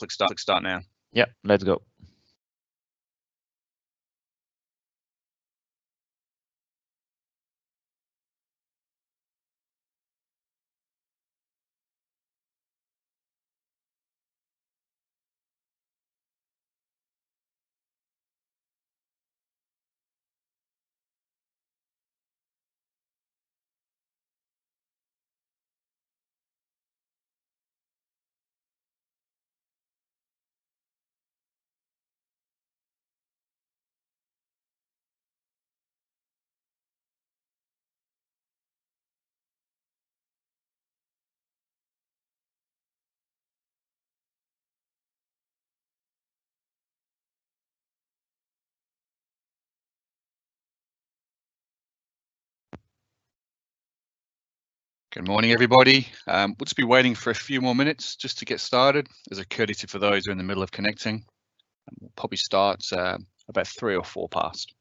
Click start now. Yep, let's go. Good morning, everybody. We'll just be waiting for a few more minutes just to get started as a courtesy for those who are in the middle of connecting. We'll probably start about 3 or 4 past.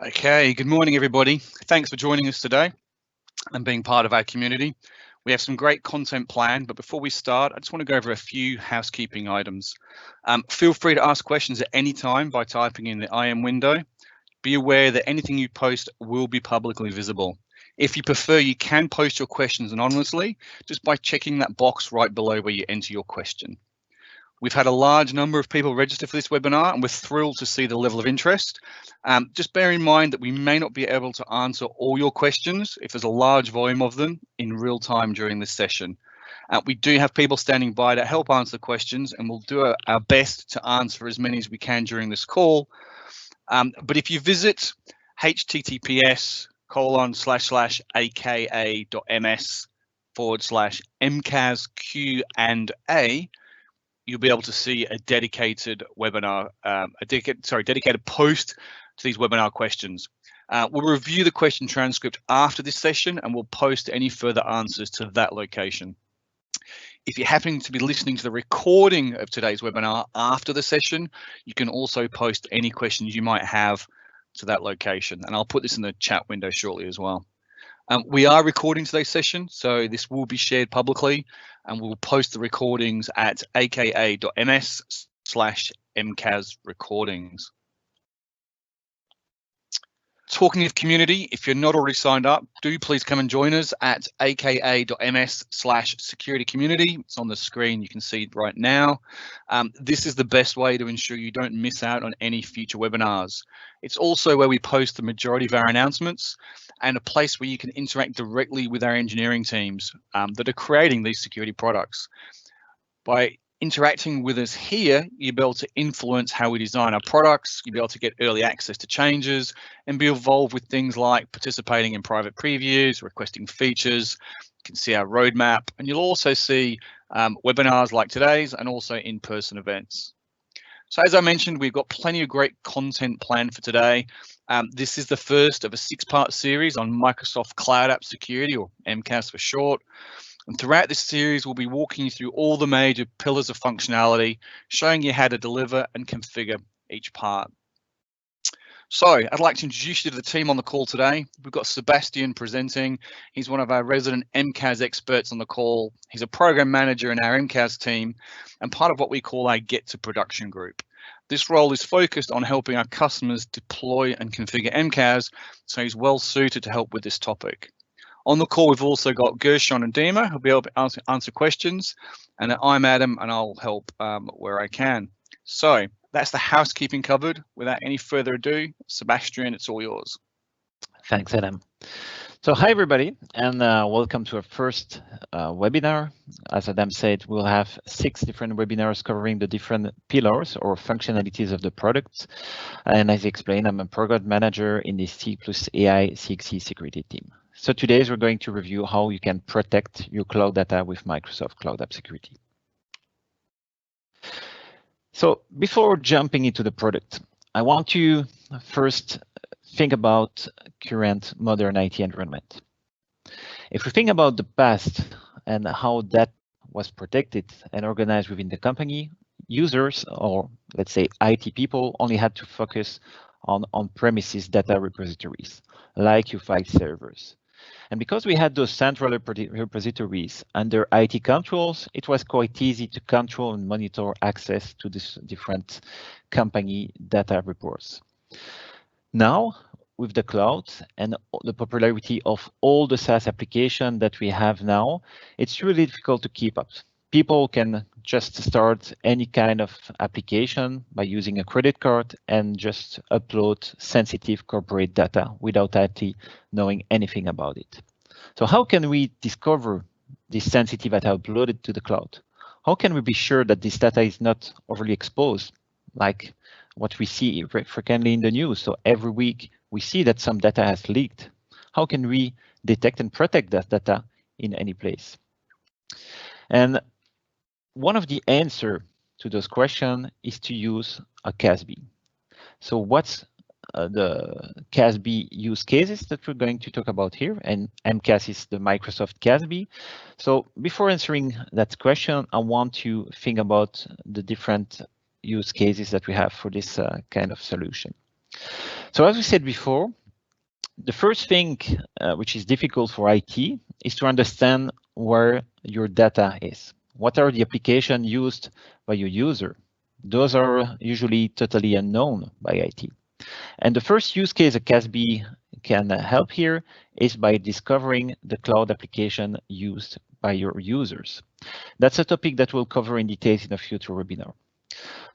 Okay, good morning, everybody. Thanks for joining us today and being part of our community. We have some great content planned, but before we start, I just want to go over a few housekeeping items. Feel free to ask questions at any time by typing in the IM window. Be aware that anything you post will be publicly visible. If you prefer, you can post your questions anonymously just by checking that box right below where you enter your question. We've had a large number of people register for this webinar, and we're thrilled to see the level of interest. Just bear in mind that we may not be able to answer all your questions if there's a large volume of them in real time during this session. We do have people standing by to help answer questions, and we'll do our best to answer as many as we can during this call. But if you visit https://aka.ms/MCAS Q&A, you'll be able to see a dedicated webinar, dedicated post to these webinar questions. We'll review the question transcript after this session and we'll post any further answers to that location. If you're happening to be listening to the recording of today's webinar after the session, you can also post any questions you might have to that location. And I'll put this in the chat window shortly as well. We are recording today's session, so this will be shared publicly, and we'll post the recordings at aka.ms/MCAS recordings. Talking of community, if you're not already signed up, do please come and join us at aka.ms/security community. It's on the screen, you can see it right now. This is the best way to ensure you don't miss out on any future webinars. It's also where we post the majority of our announcements and a place where you can interact directly with our engineering teams that are creating these security products. By interacting with us here, you'll be able to influence how we design our products, you'll be able to get early access to changes and be involved with things like participating in private previews, requesting features. You can see our roadmap, and you'll also see webinars like today's and also in-person events. So as I mentioned, we've got plenty of great content planned for today. This is the first of a 6-part series on Microsoft Cloud App Security, or MCAS for short. And throughout this series, we'll be walking you through all the major pillars of functionality, showing you how to deliver and configure each part. So I'd like to introduce you to the team on the call today. We've got Sebastian presenting. He's one of our resident MCAS experts on the call. He's a program manager in our MCAS team and part of what we call our Get to Production group. This role is focused on helping our customers deploy and configure MCAS, so he's well suited to help with this topic. On the call, we've also got Gershon and Dima, who'll be able to answer questions, and I'm Adam, and I'll help where I can. So that's the housekeeping covered. Without any further ado, Sebastian, it's all yours. Thanks, Adam. So hi, everybody, and welcome to our first webinar. As Adam said, we'll have 6 different webinars covering the different pillars or functionalities of the products. And as I explained, I'm a program manager in the C+AI CXC security team. So today we're going to review how you can protect your cloud data with Microsoft Cloud App Security. So before jumping into the product, I want to first think about current modern IT environment. If we think about the past and how that was protected and organized within the company, users, or let's say IT people, only had to focus on on-premises data repositories, like your file servers. And because we had those central repositories under IT controls, it was quite easy to control and monitor access to these different company data reports. Now, with the cloud and the popularity of all the SaaS applications that we have now, it's really difficult to keep up. People can just start any kind of application by using a credit card and just upload sensitive corporate data without actually knowing anything about it. So how can we discover this sensitive data uploaded to the cloud? How can we be sure that this data is not overly exposed, like what we see frequently in the news? So every week we see that some data has leaked. How can we detect and protect that data in any place? And one of the answers to those questions is to use a CASB. So what's the CASB use cases that we're going to talk about here? And MCAS is the Microsoft CASB. So before answering that question, I want to think about the different use cases that we have for this kind of solution. So as we said before, the first thing which is difficult for IT is to understand where your data is. What are the applications used by your user? Those are usually totally unknown by IT. And the first use case a CASB can help here is by discovering the cloud application used by your users. That's a topic that we'll cover in detail in a future webinar.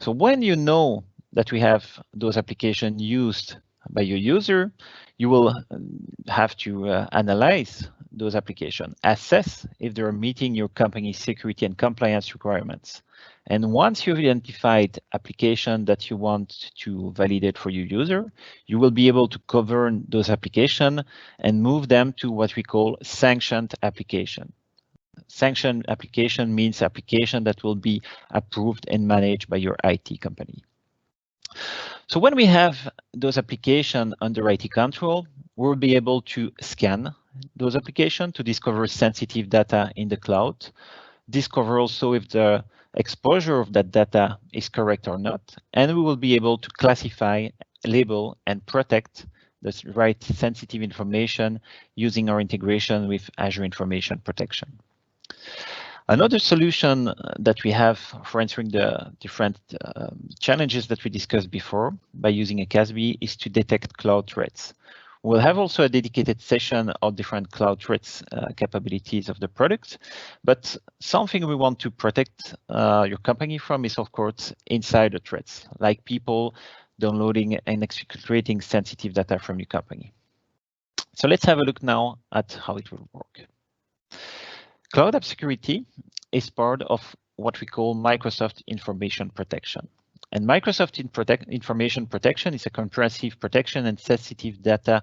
So when you know that we have those applications used by your user, you will have to analyze those applications, assess if they are meeting your company's security and compliance requirements. And once you've identified application that you want to validate for your user, you will be able to govern those applications and move them to what we call sanctioned application. Sanctioned application means application that will be approved and managed by your IT company. So when we have those applications under IT control, we'll be able to scan those applications to discover sensitive data in the cloud, discover also if the exposure of that data is correct or not, and we will be able to classify, label, and protect the right sensitive information using our integration with Azure Information Protection. Another solution that we have for answering the different challenges that we discussed before by using a CASB is to detect cloud threats. We'll have also a dedicated session of different cloud threats capabilities of the product, but something we want to protect your company from is, of course, insider threats, like people downloading and exfiltrating sensitive data from your company. So let's have a look now at how it will work. Cloud App Security is part of what we call Microsoft Information Protection. And Microsoft Information Protection is a comprehensive protection and sensitive data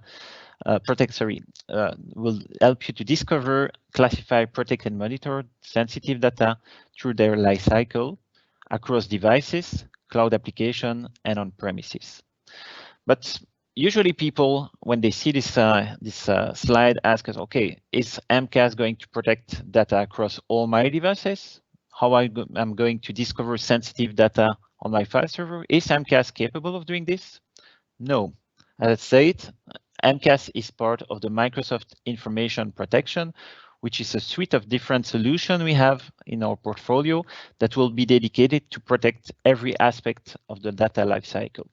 will help you to discover, classify, protect, and monitor sensitive data through their life cycle across devices, cloud application, and on premises. But usually people, when they see this slide, ask us, okay, is MCAS going to protect data across all my devices? How I'm going to discover sensitive data on my file server? Is MCAS capable of doing this? No. As I said, MCAS is part of the Microsoft Information Protection, which is a suite of different solutions we have in our portfolio that will be dedicated to protect every aspect of the data lifecycle.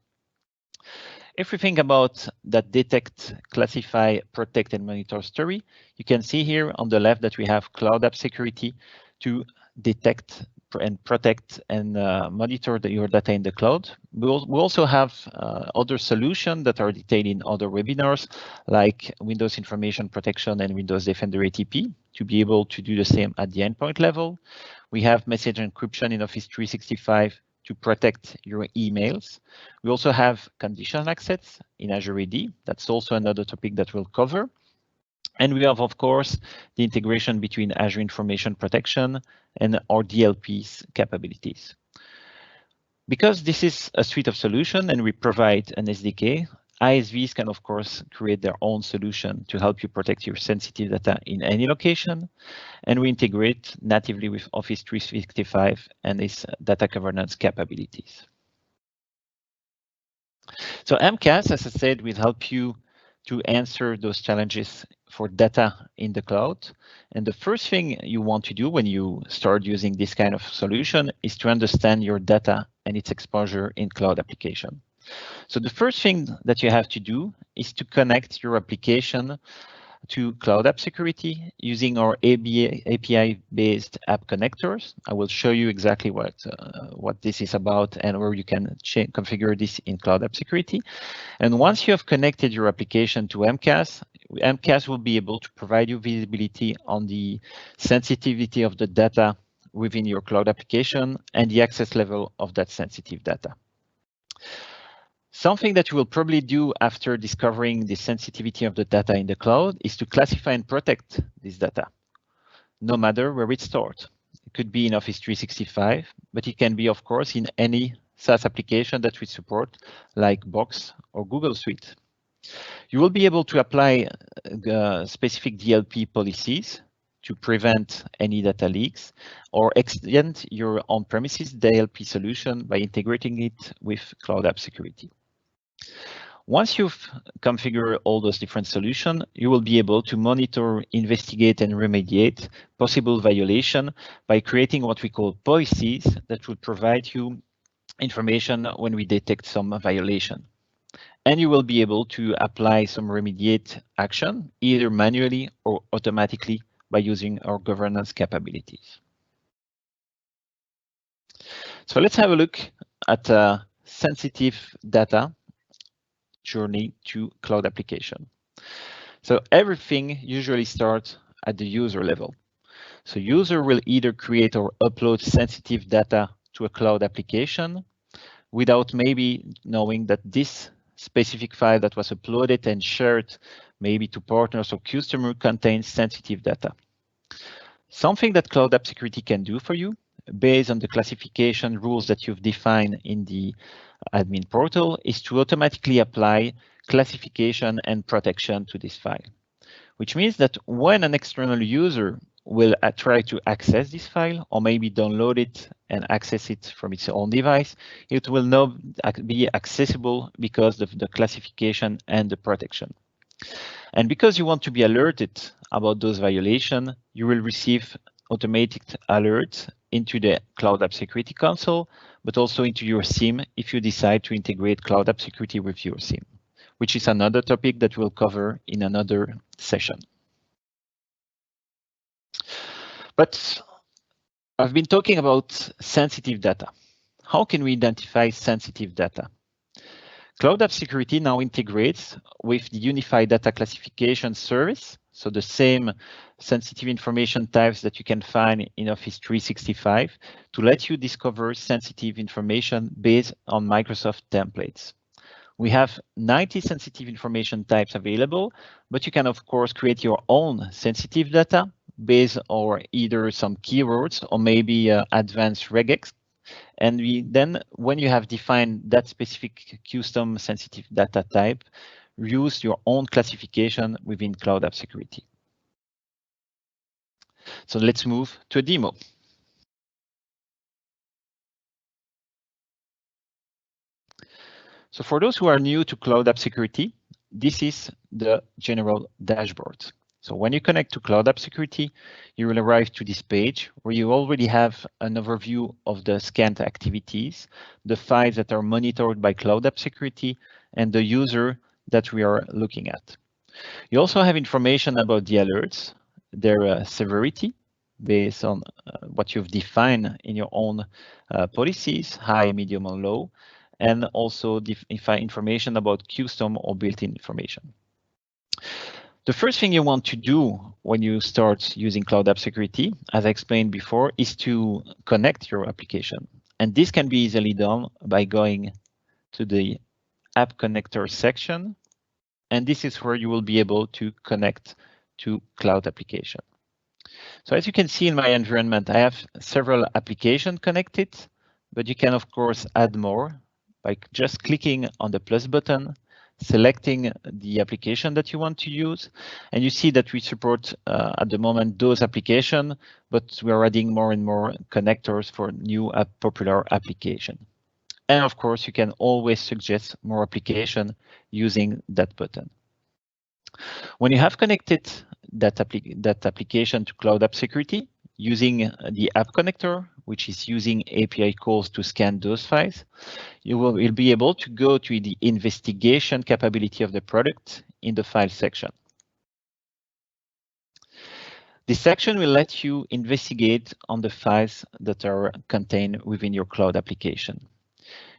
If we think about that detect, classify, protect, and monitor story, you can see here on the left that we have Cloud App Security to detect and protect and monitor your data in the cloud. We also have other solutions that are detailed in other webinars, like Windows Information Protection and Windows Defender ATP, to be able to do the same at the endpoint level. We have message encryption in Office 365 to protect your emails. We also have conditional access in Azure AD. That's also another topic that we'll cover. And we have, of course, the integration between Azure Information Protection and our DLP's capabilities. Because this is a suite of solutions and we provide an SDK, ISVs can, of course, create their own solution to help you protect your sensitive data in any location. And we integrate natively with Office 365 and its data governance capabilities. So MCAS, as I said, will help you to answer those challenges for data in the cloud. And the first thing you want to do when you start using this kind of solution is to understand your data and its exposure in cloud application. So the first thing that you have to do is to connect your application to Cloud App Security using our API-based app connectors. I will show you exactly what this is about and where you can configure this in Cloud App Security. And once you have connected your application to MCAS, MCAS will be able to provide you visibility on the sensitivity of the data within your cloud application and the access level of that sensitive data. Something that you will probably do after discovering the sensitivity of the data in the cloud is to classify and protect this data, no matter where it's stored. It could be in Office 365, but it can be, of course, in any SaaS application that we support, like Box or Google Suite. You will be able to apply specific DLP policies to prevent any data leaks or extend your on-premises DLP solution by integrating it with Cloud App Security. Once you've configured all those different solutions, you will be able to monitor, investigate, and remediate possible violation by creating what we call policies that will provide you information when we detect some violation. And you will be able to apply some remediate action, either manually or automatically by using our governance capabilities. So let's have a look at sensitive data journey to cloud application. So everything usually starts at the user level. So user will either create or upload sensitive data to a cloud application without maybe knowing that this specific file that was uploaded and shared maybe to partners or customer contains sensitive data. Something that Cloud App Security can do for you, based on the classification rules that you've defined in the admin portal, is to automatically apply classification and protection to this file, which means that when an external user will try to access this file or maybe download it and access it from its own device, it will not be accessible because of the classification and the protection. And because you want to be alerted about those violations, you will receive automatic alerts into the Cloud App Security console, but also into your SIEM if you decide to integrate Cloud App Security with your SIEM, which is another topic that we'll cover in another session. But I've been talking about sensitive data. How can we identify sensitive data? Cloud App Security now integrates with the Unified Data Classification Service, so the same sensitive information types that you can find in Office 365 to let you discover sensitive information based on Microsoft templates. We have 90 sensitive information types available, but you can of course create your own sensitive data based on either some keywords or maybe advanced regex. And then when you have defined that specific custom sensitive data type, use your own classification within Cloud App Security. So let's move to a demo. So for those who are new to Cloud App Security, this is the general dashboard. So when you connect to Cloud App Security, you will arrive to this page where you already have an overview of the scanned activities, the files that are monitored by Cloud App Security, and the user that we are looking at. You also have information about the alerts, their severity, based on what you've defined in your own policies, high, medium, or low, and also information about custom or built-in information. The first thing you want to do when you start using Cloud App Security, as I explained before, is to connect your application. And this can be easily done by going to the App Connector section. And this is where you will be able to connect to Cloud Application. So as you can see in my environment, I have several applications connected, but you can, of course, add more by just clicking on the plus button, selecting the application that you want to use. And you see that we support at the moment those applications, but we are adding more and more connectors for new popular application. And of course, you can always suggest more application using that button. When you have connected that application to Cloud App Security using the App Connector, which is using API calls to scan those files, you'll be able to go to the investigation capability of the product in the file section. This section will let you investigate on the files that are contained within your cloud application.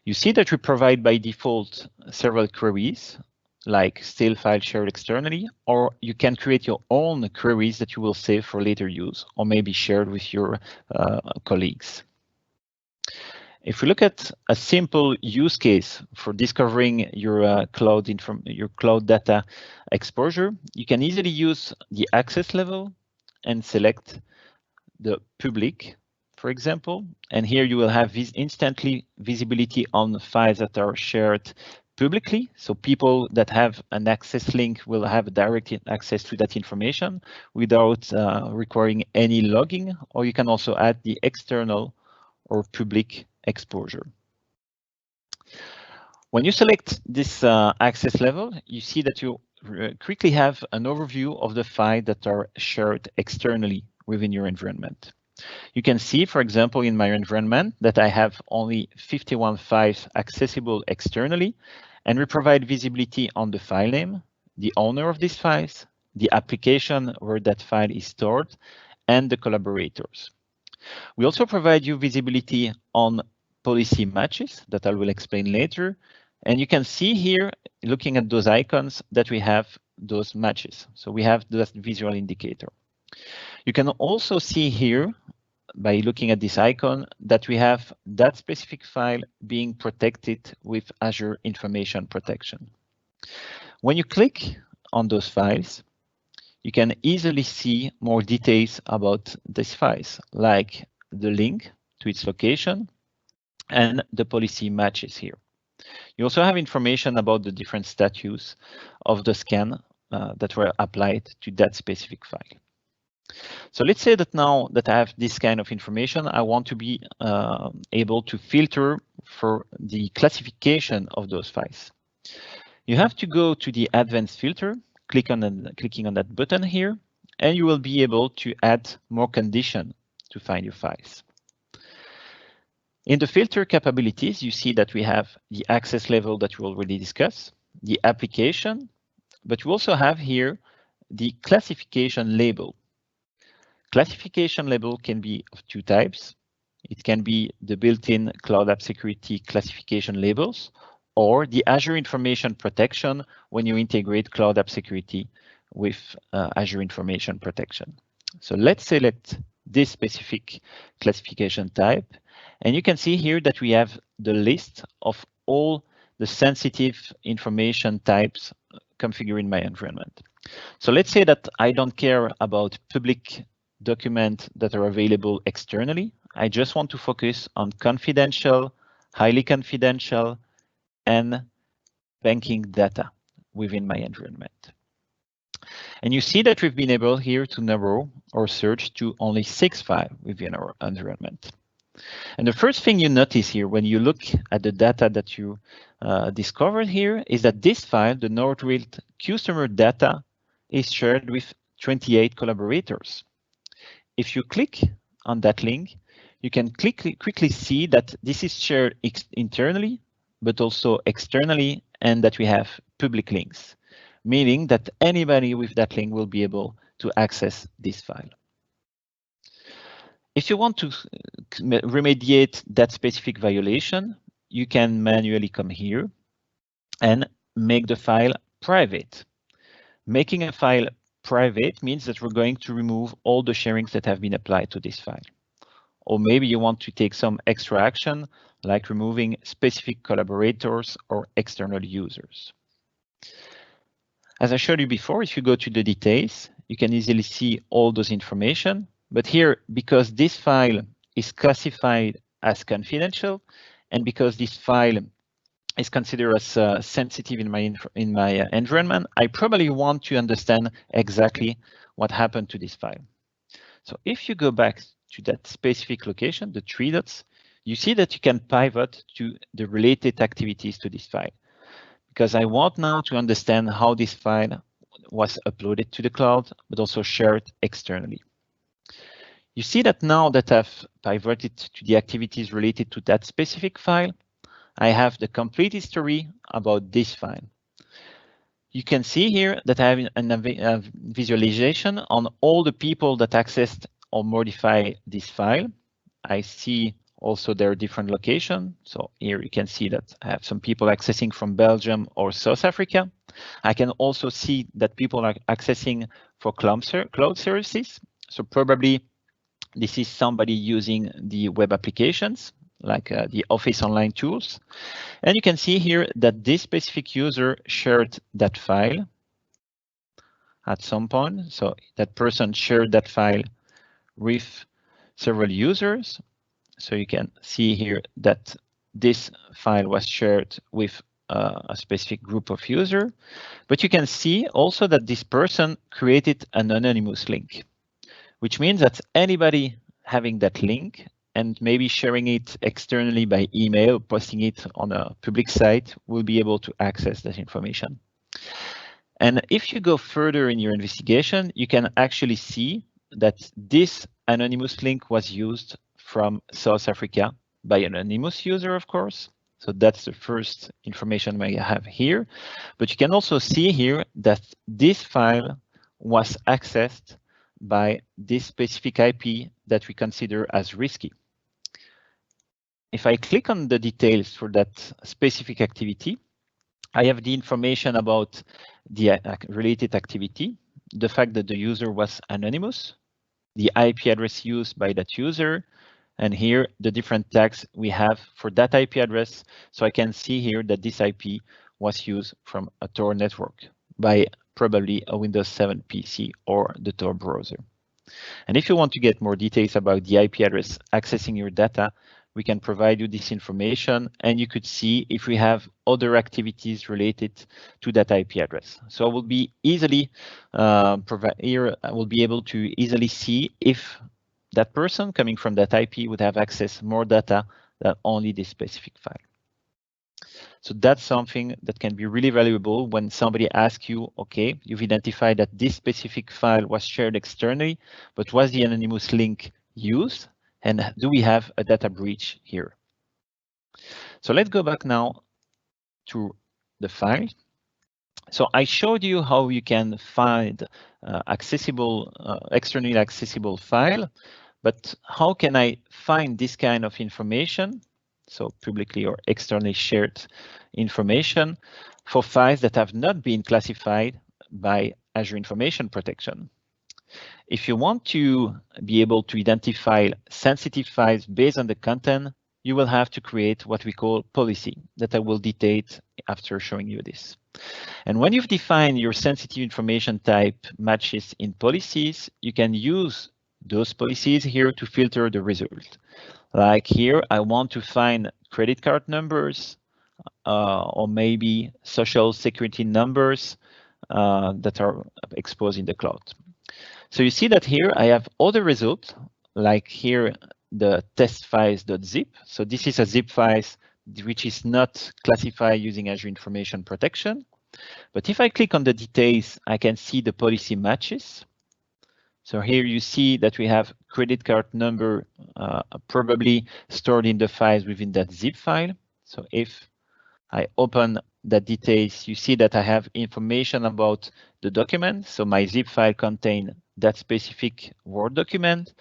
You see that we provide by default several queries, like stale file shared externally, or you can create your own queries that you will save for later use, or maybe shared with your colleagues. If we look at a simple use case for discovering your cloud data exposure, you can easily use the access level and select the public, for example. And here you will have instantly visibility on the files that are shared publicly. So people that have an access link will have direct access to that information without requiring any logging, or you can also add the external or public exposure. When you select this access level, you see that you quickly have an overview of the files that are shared externally within your environment. You can see, for example, in my environment that I have only 51 files accessible externally, and we provide visibility on the file name, the owner of these files, the application where that file is stored, and the collaborators. We also provide you visibility on policy matches that I will explain later. And you can see here, looking at those icons, that we have those matches. So we have that visual indicator. You can also see here, by looking at this icon, that we have that specific file being protected with Azure Information Protection. When you click on those files, you can easily see more details about these files, like the link to its location and the policy matches here. You also have information about the different status of the scan that were applied to that specific file. So let's say that now that I have this kind of information, I want to be able to filter for the classification of those files. You have to go to the advanced filter, clicking on that button here, and you will be able to add more condition to find your files. In the filter capabilities, you see that we have the access level that we already discussed, the application, but you also have here the classification label. Classification label can be of two types. It can be the built-in Cloud App Security classification labels, or the Azure Information Protection when you integrate Cloud App Security with Azure Information Protection. So let's select this specific classification type, and you can see here that we have the list of all the sensitive information types configured in my environment. So let's say that I don't care about public documents that are available externally. I just want to focus on confidential, highly confidential, and banking data within my environment. And you see that we've been able here to narrow our search to only 6 files within our environment. And the first thing you notice here when you look at the data that you discovered here is that this file, the Nordwilt customer data, is shared with 28 collaborators. If you click on that link, you can quickly see that this is shared internally, but also externally, and that we have public links, meaning that anybody with that link will be able to access this file. If you want to remediate that specific violation, you can manually come here and make the file private. Making a file private means that we're going to remove all the sharings that have been applied to this file. Or maybe you want to take some extra action, like removing specific collaborators or external users. As I showed you before, if you go to the details, you can easily see all those information. But here, because this file is classified as confidential, and because this file is considered as sensitive in my environment, I probably want to understand exactly what happened to this file. So if you go back to that specific location, the 3 dots, you see that you can pivot to the related activities to this file. Because I want now to understand how this file was uploaded to the cloud, but also shared externally. You see that now that I've pivoted to the activities related to that specific file, I have the complete history about this file. You can see here that I have a visualization on all the people that accessed or modified this file. I see also their different location. So here you can see that I have some people accessing from Belgium or South Africa. I can also see that people are accessing for cloud services. So probably this is somebody using the web applications, like the Office Online tools. And you can see here that this specific user shared that file at some point. So that person shared that file with several users. So you can see here that this file was shared with a specific group of users. But you can see also that this person created an anonymous link, which means that anybody having that link and maybe sharing it externally by email, posting it on a public site, will be able to access that information. And if you go further in your investigation, you can actually see that this anonymous link was used from South Africa by an anonymous user, of course. So that's the first information I have here. But you can also see here that this file was accessed by this specific IP that we consider as risky. If I click on the details for that specific activity, I have the information about the related activity, the fact that the user was anonymous, the IP address used by that user, and here the different tags we have for that IP address. So I can see here that this IP was used from a Tor network by probably a Windows 7 PC or the Tor browser. And if you want to get more details about the IP address accessing your data, we can provide you this information, and you could see if we have other activities related to that IP address. So I will be easily here. I will be able to easily see if that person coming from that IP would have access more data than only this specific file. So that's something that can be really valuable when somebody asks you, okay, you've identified that this specific file was shared externally, but was the anonymous link used? And do we have a data breach here? So let's go back now to the file. So I showed you how you can find externally accessible file, but how can I find this kind of information? So publicly or externally shared information for files that have not been classified by Azure Information Protection. If you want to be able to identify sensitive files based on the content, you will have to create what we call policy that I will detail after showing you this. And when you've defined your sensitive information type matches in policies, you can use those policies here to filter the result. Like here, I want to find credit card numbers or maybe social security numbers that are exposed in the cloud. So you see that here I have other results, like here the test files.zip. So this is a zip file which is not classified using Azure Information Protection. But if I click on the details, I can see the policy matches. So here you see that we have credit card number probably stored in the files within that zip file. So if I open the details, you see that I have information about the document. So my zip file contains that specific Word document.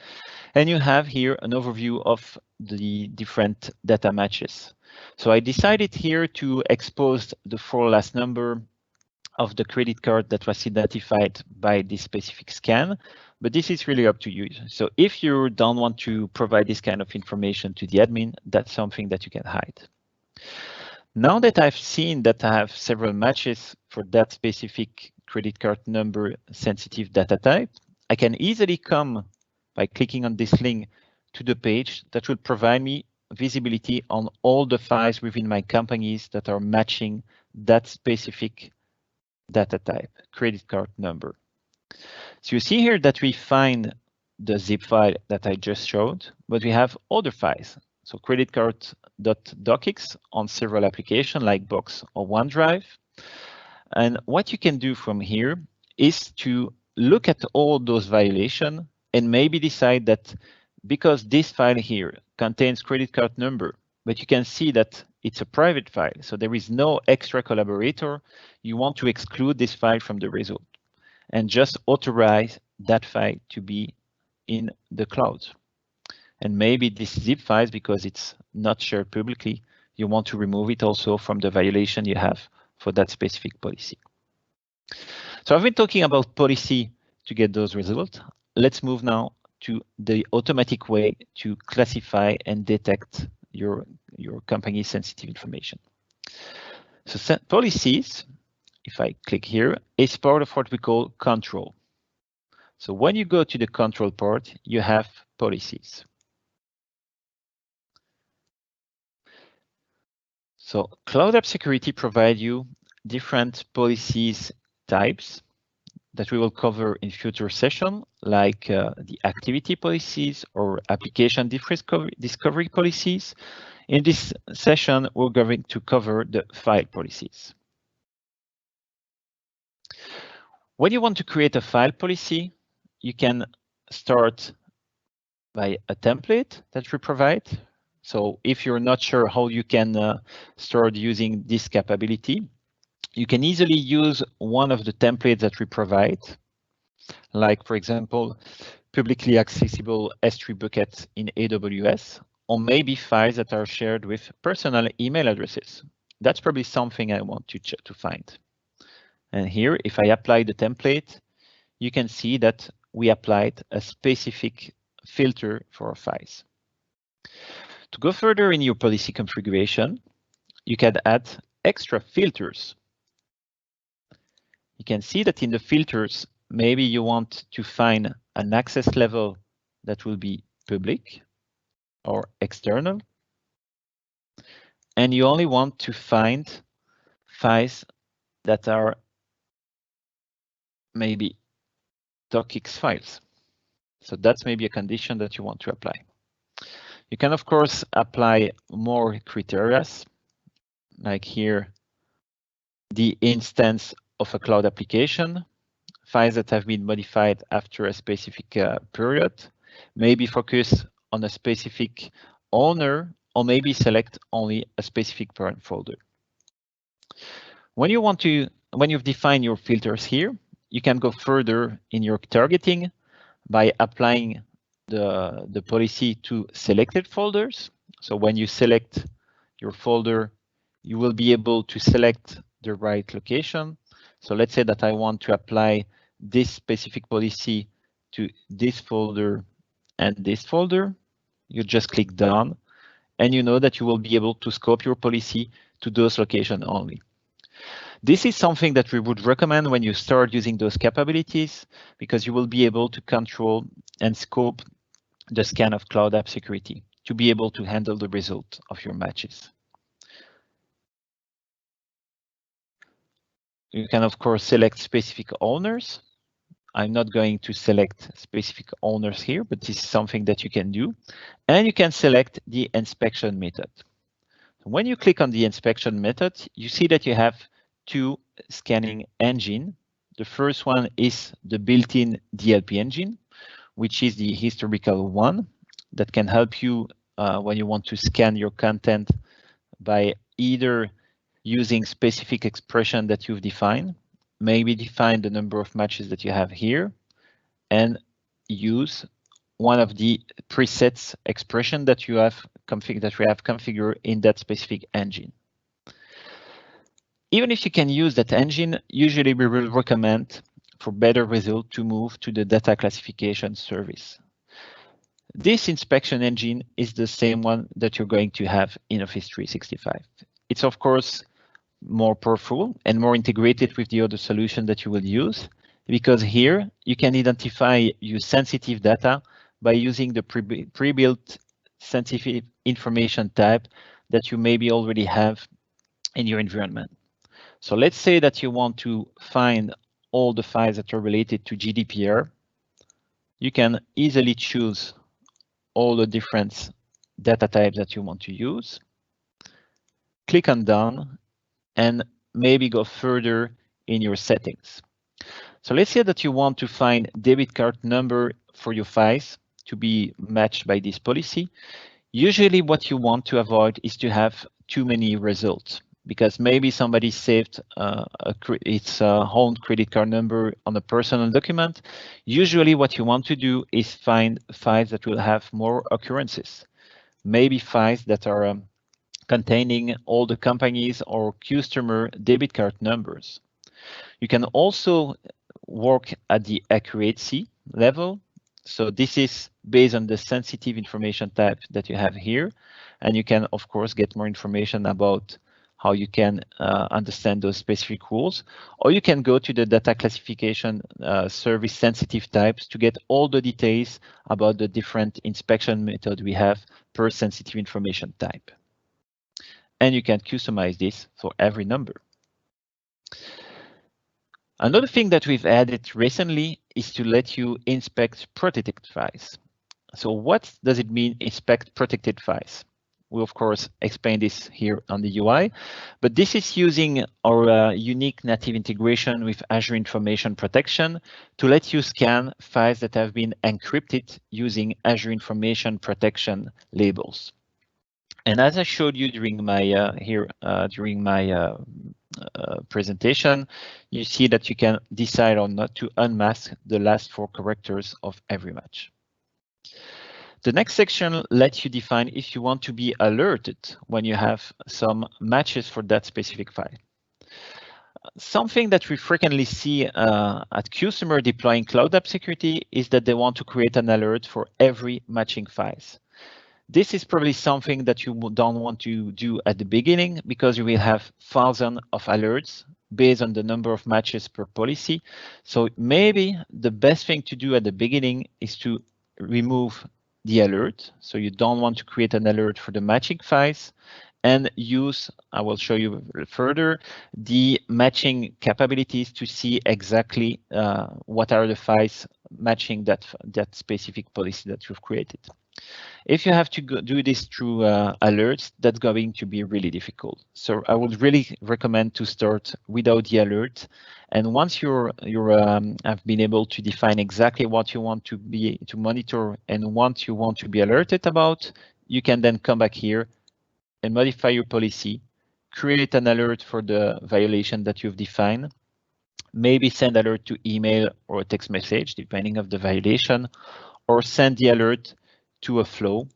And you have here an overview of the different data matches. So I decided here to expose the 4 last number of the credit card that was identified by this specific scan, but this is really up to you. So if you don't want to provide this kind of information to the admin, that's something that you can hide. Now that I've seen that I have several matches for that specific credit card number sensitive data type, I can easily come by clicking on this link to the page that will provide me visibility on all the files within my companies that are matching that specific data type, credit card number. So you see here that we find the zip file that I just showed, but we have other files. So credit card.docx on several applications like Box or OneDrive. And what you can do from here is to look at all those violations and maybe decide that because this file here contains credit card number, but you can see that it's a private file, so there is no extra collaborator, you want to exclude this file from the result and just authorize that file to be in the cloud. And maybe this zip file, because it's not shared publicly, you want to remove it also from the violation you have for that specific policy. So I've been talking about policy to get those results. Let's move now to the automatic way to classify and detect your company's sensitive information. So policies, if I click here, is part of what we call control. So when you go to the control part, you have policies. So Cloud App Security provides you different policies types that we will cover in future session, like the activity policies or application discovery policies. In this session, we're going to cover the file policies. When you want to create a file policy, you can start by a template that we provide. So if you're not sure how you can start using this capability, you can easily use one of the templates that we provide, like, for example, publicly accessible S3 buckets in AWS, or maybe files that are shared with personal email addresses. That's probably something I want to find. And here, if I apply the template, you can see that we applied a specific filter for our files. To go further in your policy configuration, you can add extra filters. you can see that in the filters, maybe you want to find an access level that will be public or external. And you only want to find files that are maybe docx files. So that's maybe a condition that you want to apply. You can, of course, apply more criteria, like here, the instance of a cloud application, files that have been modified after a specific period, maybe focus on a specific owner, or maybe select only a specific parent folder. When you've defined your filters here, you can go further in your targeting by applying the policy to selected folders. So when you select your folder, you will be able to select the right location. So let's say that I want to apply this specific policy to this folder and this folder. You just click done, and you know that you will be able to scope your policy to those locations only. This is something that we would recommend when you start using those capabilities, because you will be able to control and scope the scan of cloud app security to be able to handle the result of your matches. You can, of course, select specific owners. I'm not going to select specific owners here, but this is something that you can do. And you can select the inspection method. When you click on the inspection method, you see that you have two scanning engines. The first one is the built-in DLP engine, which is the historical one that can help you when you want to scan your content by either using specific expression that you've defined, maybe define the number of matches that you have here, and use one of the presets expression that we have configured in that specific engine. Even if you can use that engine, usually we will recommend for better result to move to the data classification service. This inspection engine is the same one that you're going to have in Office 365. It's of course more powerful and more integrated with the other solution that you will use, because here you can identify your sensitive data by using the pre-built sensitive information type that you maybe already have in your environment. So let's say that you want to find all the files that are related to GDPR. You can easily choose all the different data types that you want to use. Click on done and maybe go further in your settings. So let's say that you want to find debit card number for your files to be matched by this policy. Usually what you want to avoid is to have too many results, because maybe somebody saved its own credit card number on a personal document. Usually what you want to do is find files that will have more occurrences, maybe files that are containing all the companies or customer debit card numbers. You can also work at the accuracy level. So this is based on the sensitive information type that you have here. And you can, of course, get more information about how you can understand those specific rules, or you can go to the data classification service sensitive types to get all the details about the different inspection method we have per sensitive information type. And you can customize this for every number. Another thing that we've added recently is to let you inspect protected files. So what does it mean, inspect protected files? We of course explain this here on the UI, but this is using our unique native integration with Azure Information Protection to let you scan files that have been encrypted using Azure Information Protection labels. And as I showed you during my presentation, you see that you can decide on not to unmask the last 4 characters of every match. The next section lets you define if you want to be alerted when you have some matches for that specific file. Something that we frequently see at customer deploying cloud app security is that they want to create an alert for every matching files. This is probably something that you don't want to do at the beginning, because you will have thousands of alerts based on the number of matches per policy. So maybe the best thing to do at the beginning is to remove the alert. So you don't want to create an alert for the matching files, and use, I will show you further, the matching capabilities to see exactly what are the files matching that specific policy that you've created. If you have to do this through alerts, that's going to be really difficult. So I would really recommend to start without the alert. And once you have been able to define exactly what you want to monitor and what you want to be alerted about, you can then come back here and modify your policy, create an alert for the violation that you've defined, maybe send alert to email or a text message, depending on the violation, or send the alert to a flow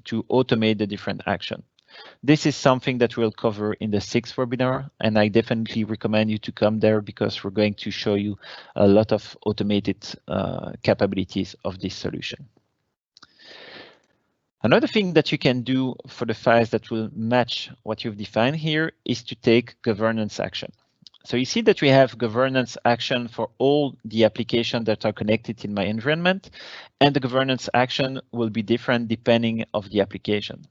to automate the different action. This is something that we'll cover in the 6th webinar, and I definitely recommend you to come there because we're going to show you a lot of automated capabilities of this solution. Another thing that you can do for the files that will match what you've defined here is to take governance action. So you see that we have governance action for all the applications that are connected in my environment, and the governance action will be different depending of the application.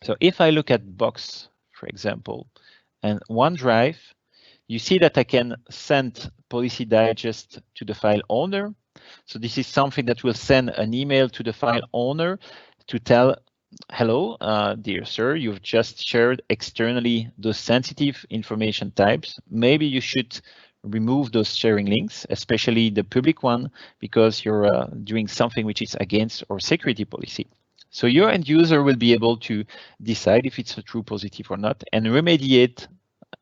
So if I look at Box, for example, and OneDrive, you see that I can send policy digest to the file owner. So this is something that will send an email to the file owner to tell, hello, dear sir, you've just shared externally those sensitive information types. Maybe you should remove those sharing links, especially the public one, because you're doing something which is against our security policy. So your end user will be able to decide if it's a true positive or not and remediate,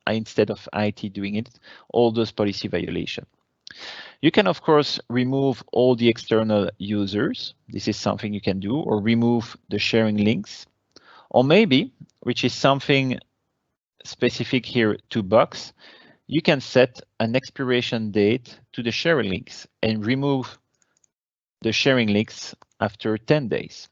instead of IT doing it, all those policy violations. You can, of course, remove all the external users. This is something you can do, or remove the sharing links. Or maybe, which is something specific here to Box, you can set an expiration date to the sharing links and remove the sharing links after 10 days.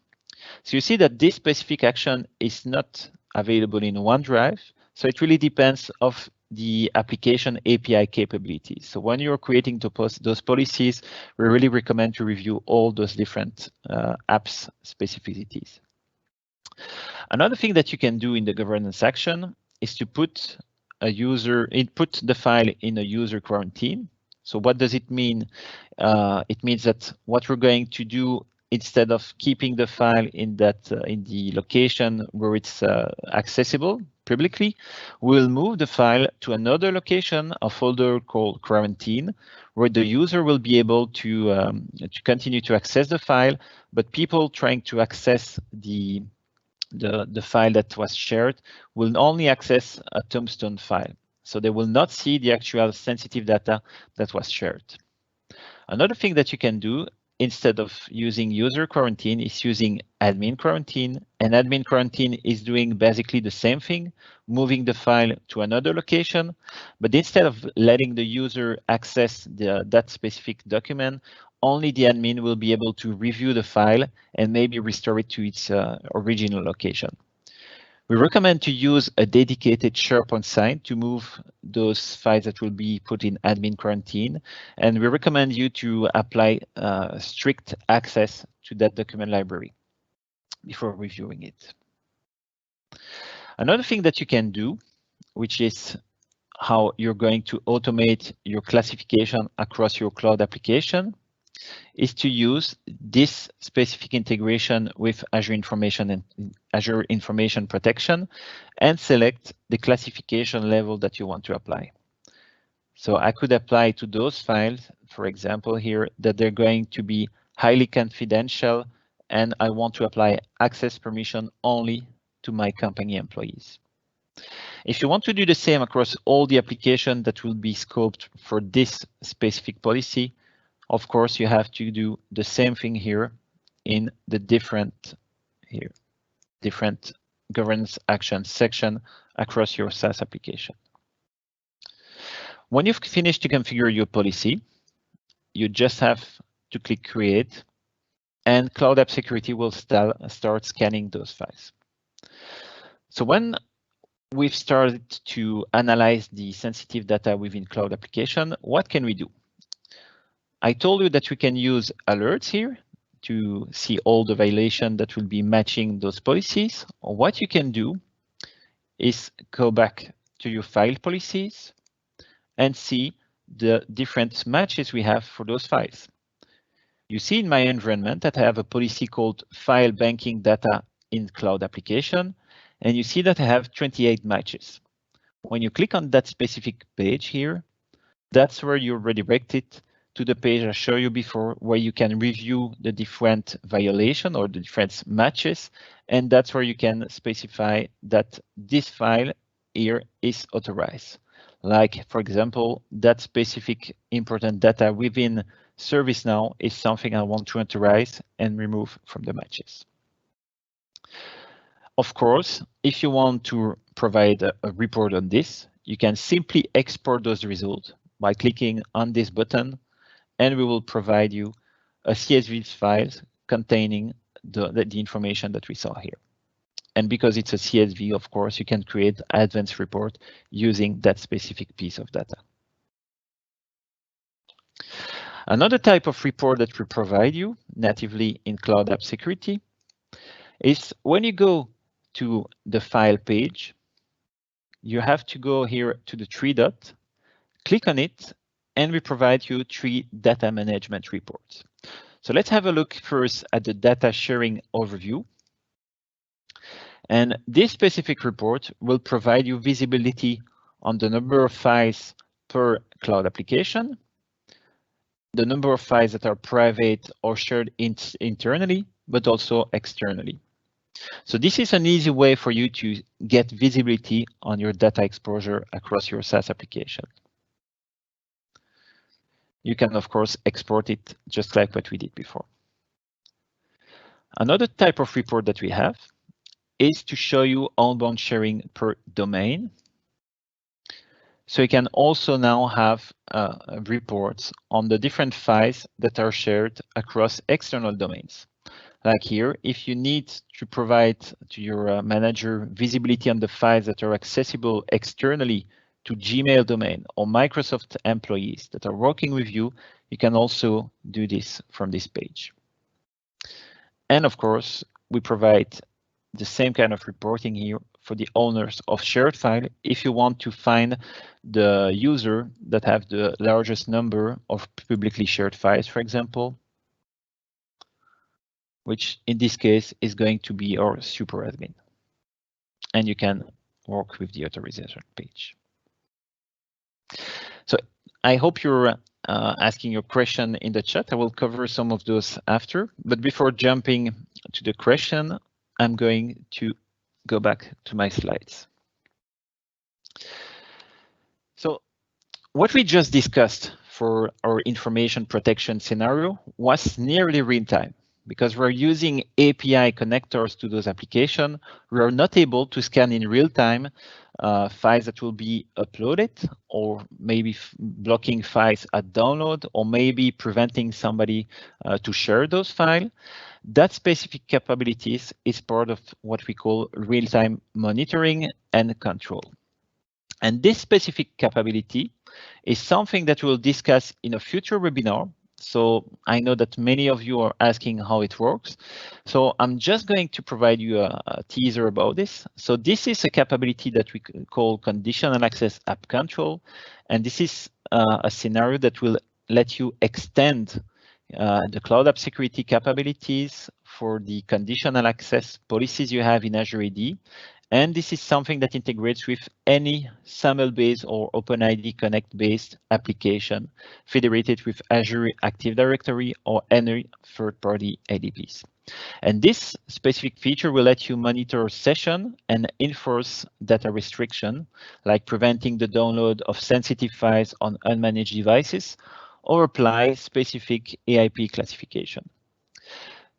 So you see that this specific action is not available in OneDrive. So it really depends of the application API capabilities. So when you're creating those policies, we really recommend to review all those different apps specificities. Another thing that you can do in the governance section is to put the file in a user quarantine. So what does it mean? It means that what we're going to do, instead of keeping the file in the location where it's accessible publicly, we'll move the file to another location, a folder called quarantine, where the user will be able to continue to access the file, but people trying to access the file that was shared will only access a tombstone file. So they will not see the actual sensitive data that was shared. Another thing that you can do, instead of using user quarantine, is using admin quarantine. And admin quarantine is doing basically the same thing, moving the file to another location. But instead of letting the user access that specific document, only the admin will be able to review the file and maybe restore it to its original location. We recommend to use a dedicated SharePoint site to move those files that will be put in admin quarantine. And we recommend you to apply strict access to that document library before reviewing it. Another thing that you can do, which is how you're going to automate your classification across your cloud application, is to use this specific integration with Azure Information Protection and select the classification level that you want to apply. So I could apply to those files, for example, here, that they're going to be highly confidential, and I want to apply access permission only to my company employees. If you want to do the same across all the applications that will be scoped for this specific policy, of course, you have to do the same thing here in the different governance actions section across your SaaS application. When you've finished to configure your policy, you just have to click Create, and Cloud App Security will start scanning those files. So when we've started to analyze the sensitive data within cloud application, what can we do? I told you that we can use alerts here to see all the violations that will be matching those policies. Or what you can do is go back to your file policies and see the different matches we have for those files. You see in my environment that I have a policy called file banking data in cloud application, and you see that I have 28 matches. When you click on that specific page here, that's where you're redirected to the page I showed you before, where you can review the different violation or the different matches, and that's where you can specify that this file here is authorized. Like, for example, that specific important data within ServiceNow is something I want to authorize and remove from the matches. Of course, if you want to provide a report on this, you can simply export those results by clicking on this button, and we will provide you a CSV file containing the information that we saw here. And because it's a CSV, of course, you can create advanced report using that specific piece of data. Another type of report that we provide you natively in Cloud App Security is when you go to the file page, you have to go here to the three dot, click on it, and we provide you 3 data management reports. So let's have a look first at the data sharing overview. And this specific report will provide you visibility on the number of files per cloud application, the number of files that are private or shared internally, but also externally. So this is an easy way for you to get visibility on your data exposure across your SaaS application. You can, of course, export it just like what we did before. Another type of report that we have is to show you outbound sharing per domain. So you can also now have reports on the different files that are shared across external domains. Like here, if you need to provide to your manager visibility on the files that are accessible externally to Gmail domain or Microsoft employees that are working with you, you can also do this from this page. And of course, we provide the same kind of reporting here for the owners of shared file if you want to find the user that have the largest number of publicly shared files, for example, which in this case is going to be our super admin. And you can work with the authorization page. So I hope you're asking your question in the chat. I will cover some of those after, but before jumping to the question, I'm going to go back to my slides. So what we just discussed for our information protection scenario was nearly real time. Because we're using API connectors to those applications, we are not able to scan in real time files that will be uploaded, or maybe blocking files at download, or maybe preventing somebody to share those files. That specific capabilities is part of what we call real-time monitoring and control. And this specific capability is something that we'll discuss in a future webinar. So I know that many of you are asking how it works. So I'm just going to provide you a teaser about this. So this is a capability that we call Conditional Access App Control. And this is a scenario that will let you extend the Cloud App Security capabilities for the conditional access policies you have in Azure AD. And this is something that integrates with any SAML-based or OpenID Connect-based application federated with Azure Active Directory or any third-party ADPs. And this specific feature will let you monitor session and enforce data restriction, like preventing the download of sensitive files on unmanaged devices, or apply specific AIP classification.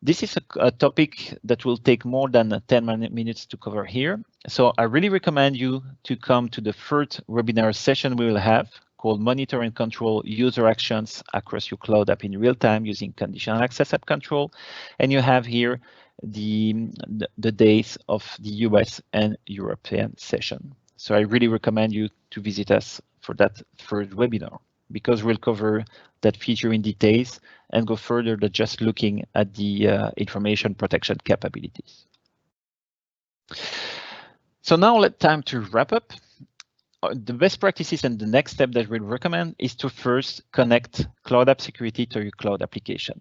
This is a topic that will take more than 10 minutes to cover here. So I really recommend you to come to the third webinar session we will have, called Monitor and Control User Actions Across Your Cloud App in Real Time using Conditional Access App Control. And you have here the days of the US and European session. So I really recommend you to visit us for that first webinar, because we'll cover that feature in details and go further than just looking at the information protection capabilities. So now it's time to wrap up. The best practices and the next step that we'll recommend is to first connect Cloud App Security to your cloud application.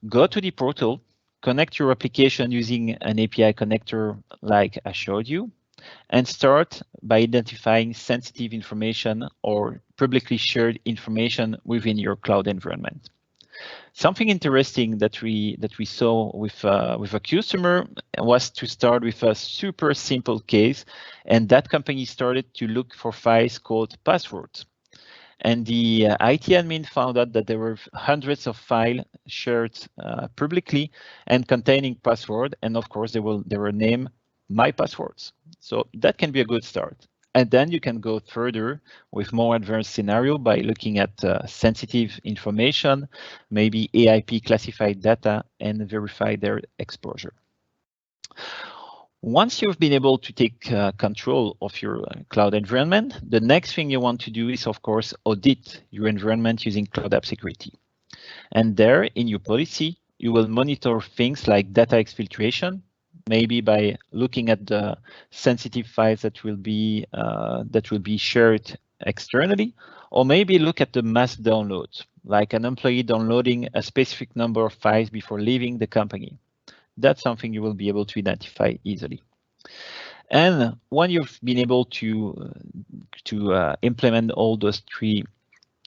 Go to the portal, connect your application using an API connector like I showed you, and start by identifying sensitive information or publicly shared information within your cloud environment. Something interesting that we saw with a customer was to start with a super simple case, and that company started to look for files called passwords. And the IT admin found out that there were hundreds of files shared publicly and containing password, and of course they were named my passwords. So that can be a good start. And then you can go further with more advanced scenario by looking at sensitive information, maybe AIP classified data, and verify their exposure. Once you've been able to take control of your cloud environment, the next thing you want to do is, of course, audit your environment using Cloud App Security. And there, in your policy, you will monitor things like data exfiltration, maybe by looking at the sensitive files that will be shared externally, or maybe look at the mass downloads, like an employee downloading a specific number of files before leaving the company. That's something you will be able to identify easily. And when you've been able to implement all those three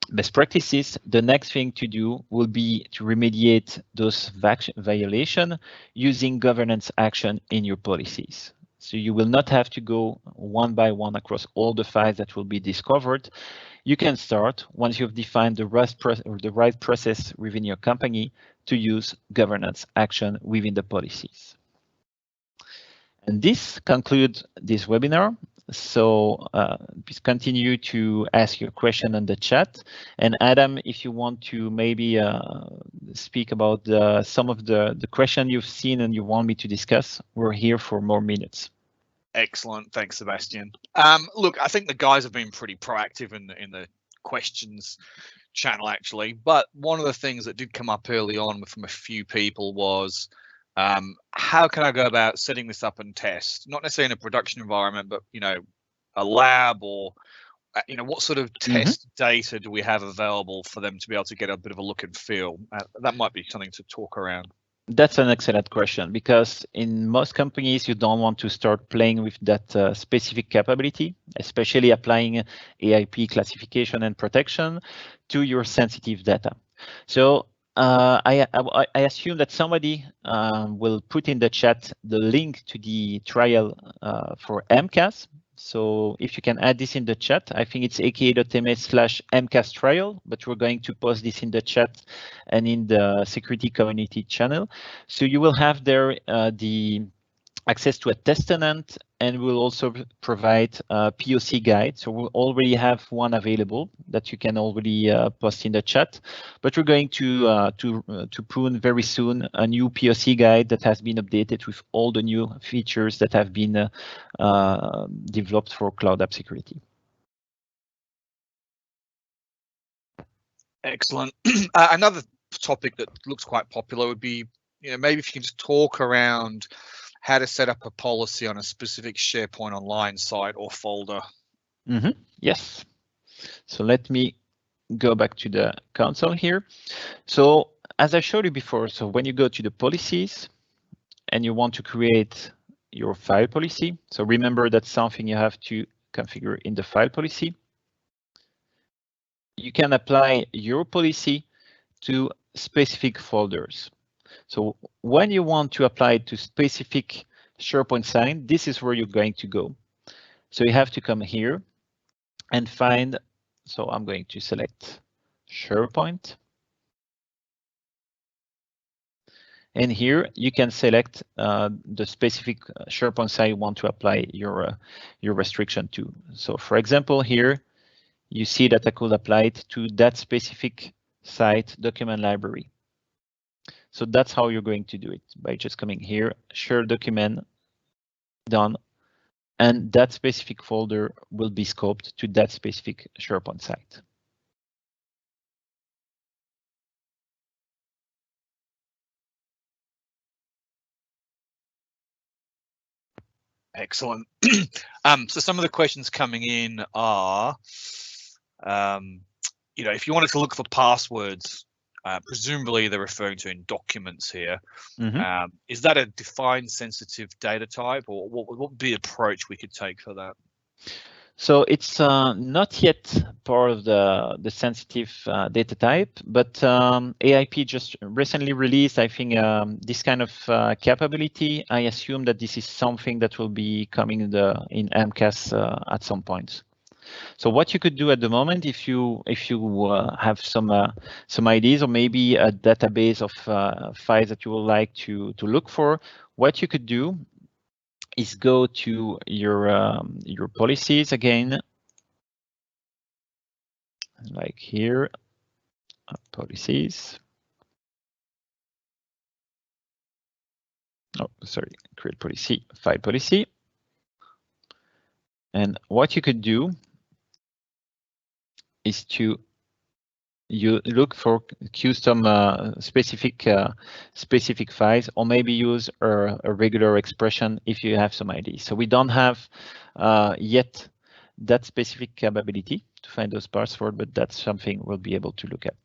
best practices, the next thing to do will be to remediate those violations using governance action in your policies. So you will not have to go one by one across all the files that will be discovered. You can start once you've defined the right process within your company to use governance action within the policies. And this concludes this webinar. So please continue to ask your question in the chat. And Adam, if you want to maybe speak about some of the question you've seen and you want me to discuss, we're here for more minutes. Excellent, thanks, Sebastian. Look, I think the guys have been pretty proactive in the questions channel actually, but one of the things that did come up early on from a few people was, how can I go about setting this up and test? Not necessarily in a production environment, but a lab, or what sort of test data do we have available for them to be able to get a bit of a look and feel? That might be something to talk around. That's an excellent question, because in most companies, you don't want to start playing with that specific capability, especially applying AIP classification and protection to your sensitive data. So I assume that somebody will put in the chat the link to the trial for MCAS. So if you can add this in the chat, I think it's aka.ms/MCAS trial, but we're going to post this in the chat and in the security community channel. So you will have there the access to a test tenant, and we'll also provide a POC guide. So we'll already have one available that you can already post in the chat, but we're going to prune very soon a new POC guide that has been updated with all the new features that have been developed for Cloud App Security. Excellent. Another topic that looks quite popular would be, maybe if you can just talk around how to set up a policy on a specific SharePoint Online site or folder. Yes. So let me go back to the console here. So as I showed you before, so when you go to the policies and you want to create your file policy, so remember that's something you have to configure in the file policy. You can apply your policy to specific folders. So when you want to apply it to specific SharePoint sign, this is where you're going to go. So you have to come here and find, so I'm going to select SharePoint. And here you can select the specific SharePoint site you want to apply your restriction to. So for example, here you see that I could apply it to that specific site document library. So that's how you're going to do it, by just coming here, share document, done. and that specific folder will be scoped to that specific SharePoint site. Excellent. So some of the questions coming in are, if you wanted to look for passwords, presumably they're referring to in documents here. Mm-hmm. Is that a defined sensitive data type, or what would be the approach we could take for that? So it's not yet part of the sensitive data type, but AIP just recently released, I think, this kind of capability. I assume that this is something that will be coming in MCAS at some point. So what you could do at the moment, if you have some ideas or maybe a database of files that you would like to look for, what you could do is go to your policies again, like here, policies. Oh, sorry, create policy, file policy. And what you could do is you look for custom specific files, or maybe use a regular expression if you have some ID. So we don't have yet that specific capability to find those passwords, but that's something we'll be able to look at.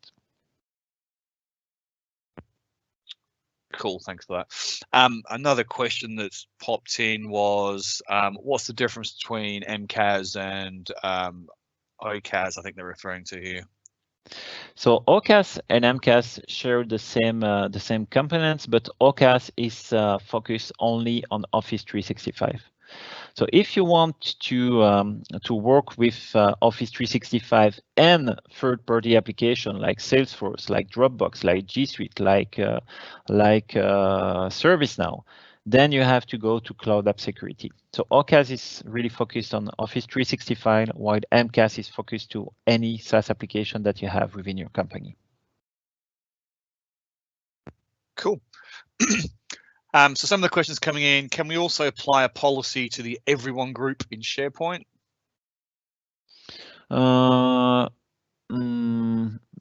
Cool, thanks for that. Another question that's popped in was, what's the difference between MCAS and OCAS, I think they're referring to here? So OCAS and MCAS share the same components, but OCAS is focused only on Office 365. So if you want to work with Office 365 and third-party application like Salesforce, like Dropbox, like G Suite, like ServiceNow, then you have to go to Cloud App Security. So OCAS is really focused on Office 365, while MCAS is focused to any SaaS application that you have within your company. Cool. So some of the questions coming in, can we also apply a policy to the everyone group in SharePoint?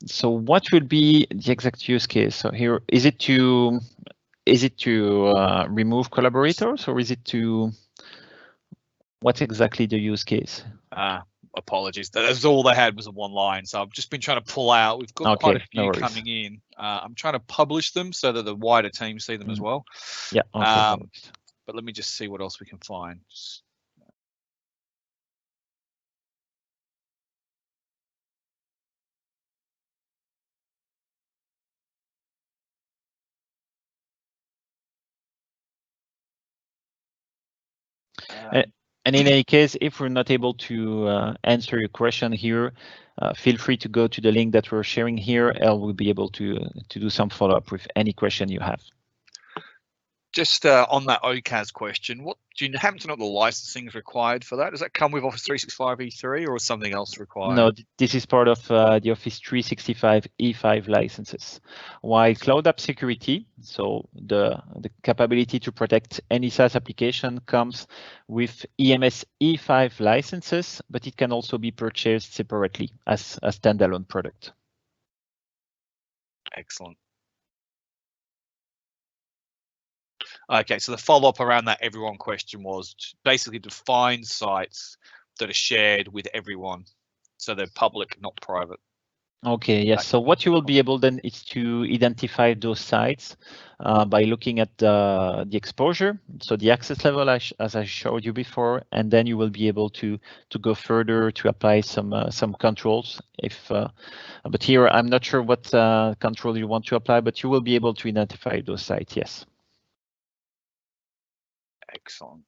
So what would be the exact use case? So here, is it to remove collaborators, or is it to, what's exactly the use case? Apologies, that's all they had was a one line, so I've just been trying to pull out. We've got quite a few coming in. I'm trying to publish them so that the wider team see them as well. Yeah. Okay. But let me just see what else we can find. And in any case, if we're not able to answer your question here, feel free to go to the link that we're sharing here, and we'll be able to do some follow-up with any question you have. Just on that OCAS question, what do you happen to know what the licensing is required for that? Does that come with Office 365 E3 or something else required? No, this is part of the Office 365 E5 licenses. While Cloud App Security, so the capability to protect any SaaS application, comes with EMS E5 licenses, but it can also be purchased separately as a standalone product. Excellent. Okay, so the follow-up around that everyone question was basically define sites that are shared with everyone, so they're public, not private. Okay, yes. So what you will be able then is to identify those sites by looking at the exposure, so the access level as I showed you before, and then you will be able to go further to apply some controls. But here I'm not sure what control you want to apply, but you will be able to identify those sites. Yes. Excellent.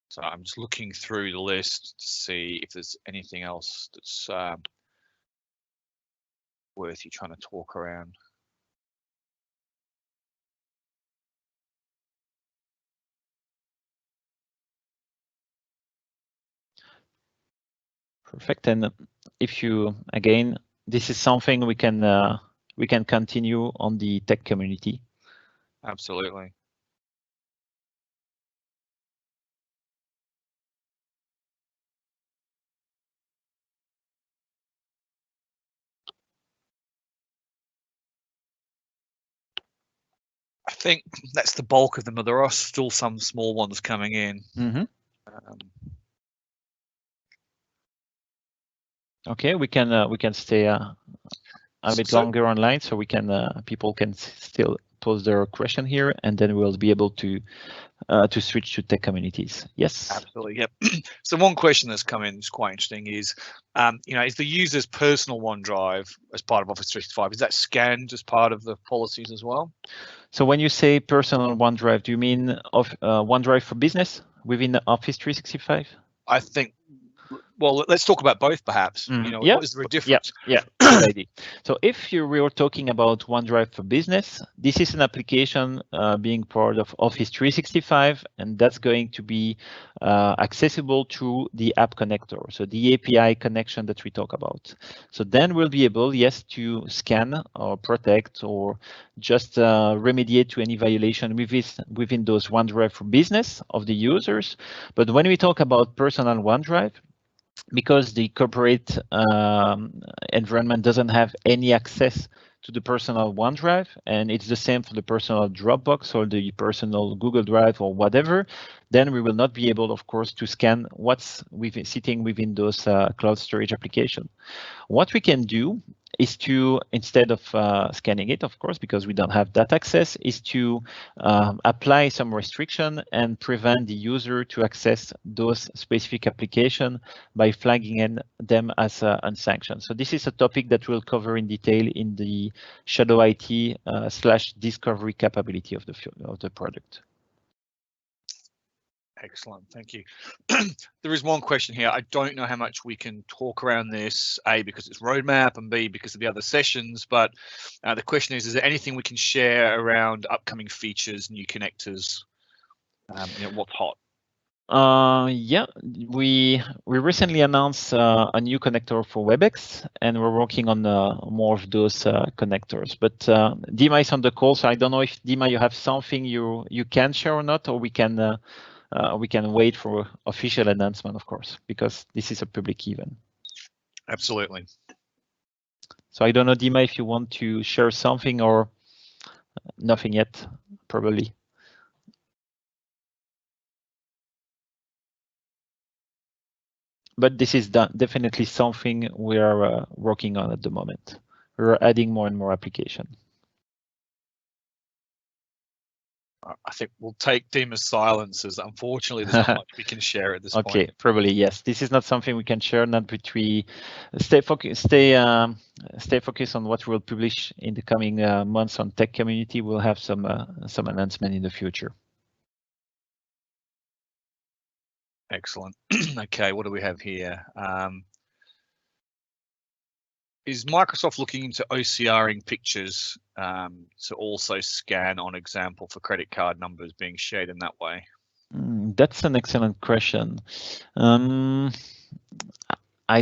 So I'm just looking through the list to see if there's anything else that's worth you trying to talk around. Perfect. And if you, again, this is something we can continue on the tech community. Absolutely. I think that's the bulk of them, but there are still some small ones coming in. Okay, we can stay a bit longer online, so we can people can still pose their question here, and then we'll be able to switch to tech communities. Yes. Absolutely. Yep. So one question that's come in is quite interesting is, is the user's personal OneDrive as part of Office 365, is that scanned as part of the policies as well? So when you say personal OneDrive, do you mean of OneDrive for business within Office 365? I think, well, let's talk about both perhaps. Yeah. What is the difference? Yeah. Good idea. So if you were talking about OneDrive for business, this is an application being part of Office 365, and that's going to be accessible through the app connector, so the API connection that we talk about. So then we'll be able, yes, to scan or protect or just remediate to any violation within those OneDrive for business of the users. But when we talk about personal OneDrive, because the corporate environment doesn't have any access to the personal OneDrive, and it's the same for the personal Dropbox or the personal Google Drive or whatever, then we will not be able, of course, to scan what's sitting within those cloud storage applications. What we can do is to, instead of scanning it, of course, because we don't have that access, is to apply some restriction and prevent the user to access those specific applications by flagging them as unsanctioned. So this is a topic that we'll cover in detail in the Shadow IT / discovery capability of the product. Excellent, thank you. There is one question here. I don't know how much we can talk around this, A, because it's roadmap, and B, because of the other sessions, but the question is there anything we can share around upcoming features, new connectors, what's hot? Yeah, we recently announced a new connector for WebEx, and we're working on more of those connectors. But Dima is on the call, so I don't know if Dima, you have something you can share or not, or we can wait for official announcement, of course, because this is a public event. Absolutely. So I don't know, Dima, if you want to share something or nothing yet, probably. But this is definitely something we are working on at the moment. We're adding more and more application. I think we'll take Dima's silence as unfortunately there's not much we can share at this point. Okay, probably yes. This is not something we can share. Not but we stay focused on what we'll publish in the coming months on tech community. We'll have some announcement in the future. Excellent. Okay, what do we have here? Is Microsoft looking into OCRing pictures to also scan, on example, for credit card numbers being shared in that way? That's an excellent question. I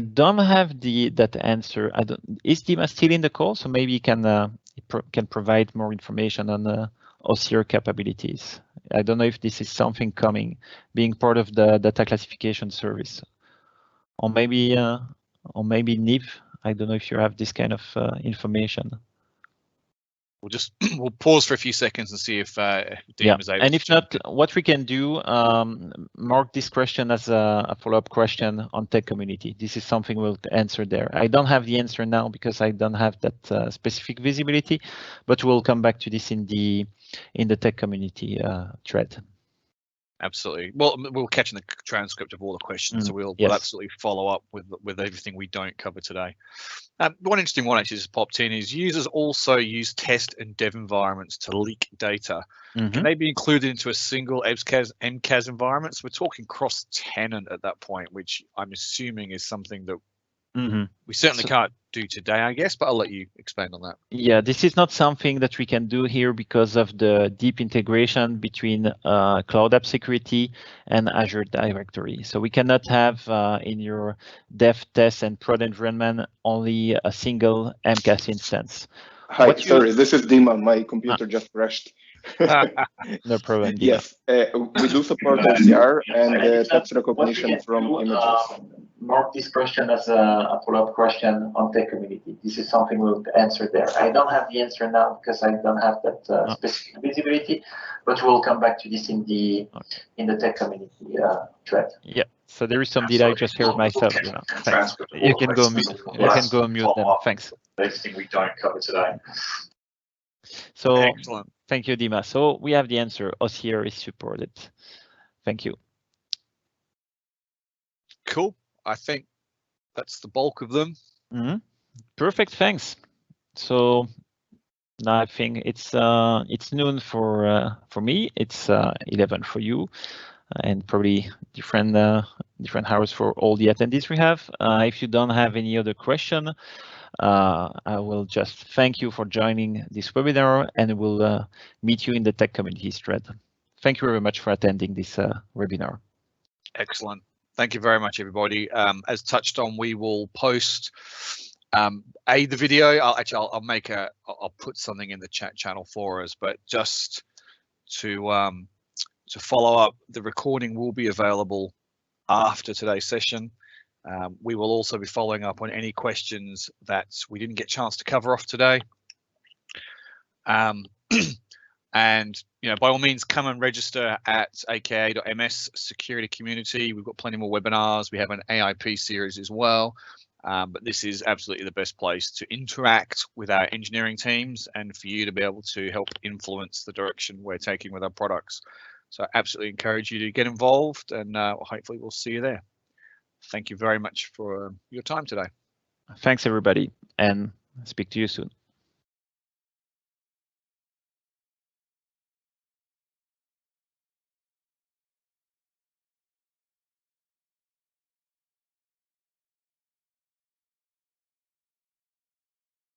don't have that answer. Is Dima still in the call? So maybe he can provide more information on OCR capabilities. I don't know if this is something coming, being part of the data classification service, or maybe Niv. I don't know if you have this kind of information. We'll pause for a few seconds and see if Dean is able. And if not, what we can do, mark this question as a follow-up question on tech community. This is something we'll answer there. I don't have the answer now because I don't have that specific visibility, but we'll come back to this in the tech community thread. Absolutely. Well, we'll catch in the transcript of all the questions, so we'll absolutely follow up with everything we don't cover today. One interesting one actually just popped in is users also use test and dev environments to leak data. Can they be included into a single MCAS environment? So we're talking cross-tenant at that point, which I'm assuming is something that we certainly can't do today, I guess, but I'll let you expand on that. Yeah, this is not something that we can do here because of the deep integration between Cloud App Security and Azure Directory. So we cannot have in your dev, test, and prod environment only a single MCAS instance. Hi, sorry, this is Dima. My computer just crashed. No problem, Dima. Yes, we do support OCR and text recognition from images. Mark this question as a follow-up question on tech community. This is something we'll answer there. I don't have the answer now because I don't have that specific visibility, but we'll come back to this in the tech community thread. Yeah. So there is some data I just heard myself. You know. Thanks. You can go mute. You can go mute then. Thanks. Anything we don't cover today. So Excellent. Thank you, Dima. So we have the answer. OCR is supported. Thank you. Cool. I think that's the bulk of them. Perfect. Thanks. So now I think it's noon for me. It's 11 for you, and probably different hours for all the attendees we have. If you don't have any other question, I will just thank you for joining this webinar, and we'll meet you in the tech community thread. Thank you very much for attending this webinar. Excellent. Thank you very much, everybody. As touched on, we will post the video. I'll put something in the chat channel for us, but just to follow up, the recording will be available after today's session. We will also be following up on any questions that we didn't get a chance to cover off today. And by all means, come and register at aka.ms security community. We've got plenty more webinars. We have an AIP series as well. But this is absolutely the best place to interact with our engineering teams and for you to be able to help influence the direction we're taking with our products. So I absolutely encourage you to get involved, and hopefully we'll see you there. Thank you very much for your time today. Thanks, everybody, and speak to you soon.